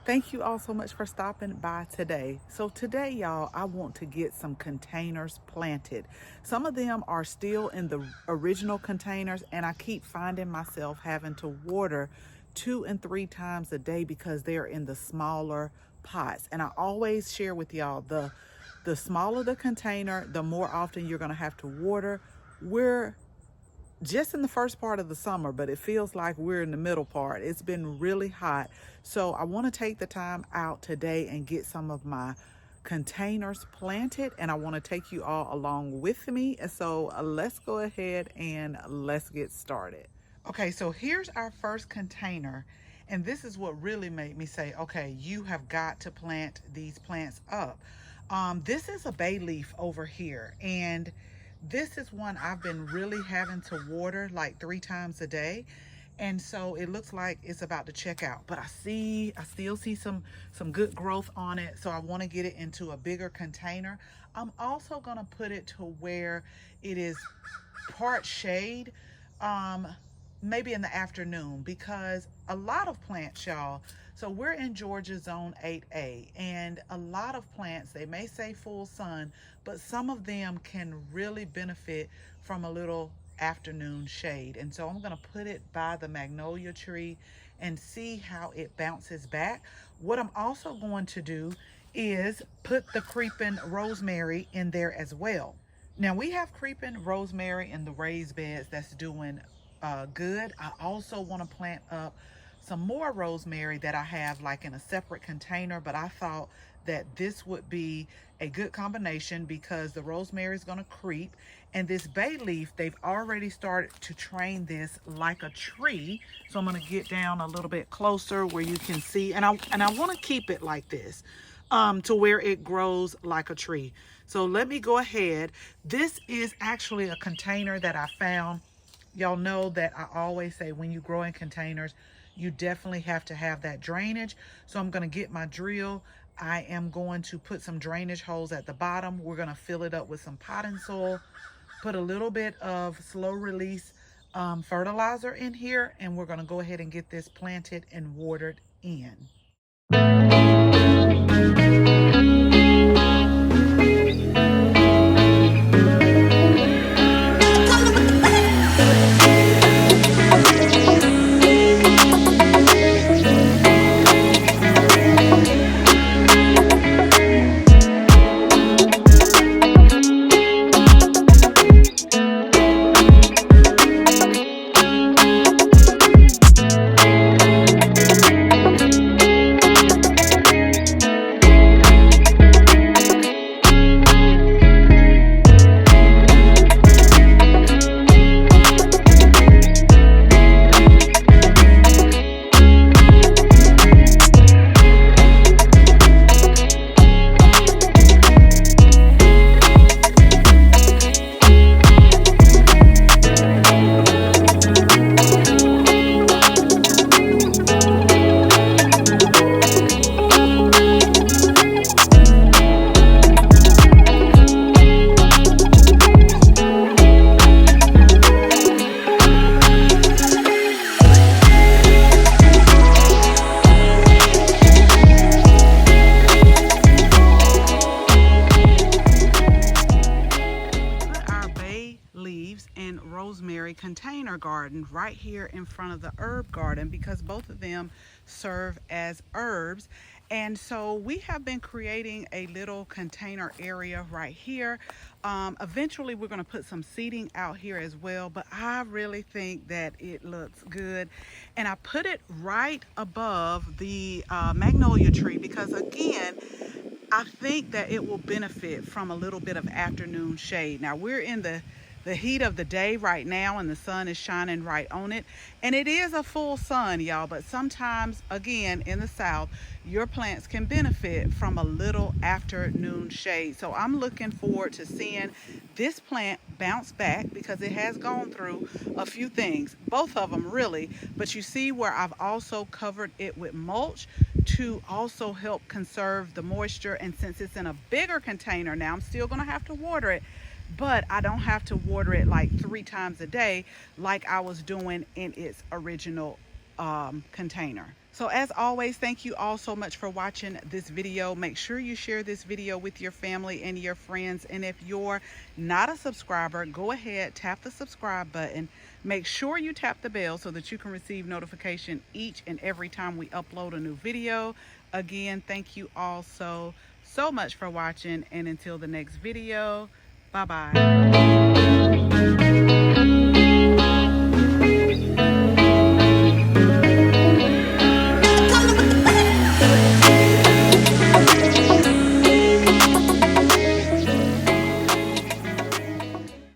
Thank you all so much for stopping by today. So today, y'all, I want to get some containers planted. Some of them are still in the original containers, and I keep finding myself having to water 2 and 3 times a day because they're in the smaller pots. And I always share with y'all the smaller the container, the more often you're going to have to water. We're just in the first part of the summer, but it feels like we're in the middle part. It's been really hot. So I want to take the time out today and get some of my containers planted, and I want to take you all along with me. And so let's go ahead and let's get started. Okay, so here's our first container. And this is what really made me say, okay, you have got to plant these plants up. This is a bay leaf over here, and this is one I've been really having to water like 3 times a day. And so it looks like it's about to check out, but I still see some good growth on it. So I want to get it into a bigger container. I'm also going to put it to where it is part shade, maybe in the afternoon, because a lot of plants, y'all, so we're in Georgia zone 8A, and a lot of plants, they may say full sun, but some of them can really benefit from a little afternoon shade. And so I'm going to put it by the magnolia tree and see how it bounces back. What I'm also going to do is put the creeping rosemary in there as well. Now we have creeping rosemary in the raised beds that's doing good. I also want to plant up some more rosemary that I have like in a separate container, but I thought that this would be a good combination because the rosemary is going to creep, and this bay leaf, they've already started to train this like a tree. So I'm going to get down a little bit closer where you can see, and I want to keep it like this to where it grows like a tree. So let me go ahead. This is actually a container that I found. Y'all know that I always say when you grow in containers, you definitely have to have that drainage. So I'm going to get my drill. I am going to put some drainage holes at the bottom. We're going to fill it up with some potting soil, put a little bit of slow release fertilizer in here, and we're going to go ahead and get this planted and watered in. Rosemary container garden right here in front of the herb garden because both of them serve as herbs. And so we have been creating a little container area right here. Eventually we're going to put some seating out here as well, but I really think that it looks good. And I put it right above the magnolia tree because, again, I think that it will benefit from a little bit of afternoon shade. Now we're in the heat of the day right now, and the sun is shining right on it, and it is a full sun, y'all, but sometimes, again, in the South, your plants can benefit from a little afternoon shade. So I'm looking forward to seeing this plant bounce back because it has gone through a few things, both of them really, but you see where I've also covered it with mulch to also help conserve the moisture. And since it's in a bigger container now, I'm still going to have to water it, but I don't have to water it like 3 times a day like I was doing in its original container. So as always, thank you all so much for watching this video. Make sure you share this video with your family and your friends. And if you're not a subscriber, go ahead, tap the subscribe button. Make sure you tap the bell so that you can receive notification each and every time we upload a new video. Again, thank you all so much for watching. And until the next video, bye-bye.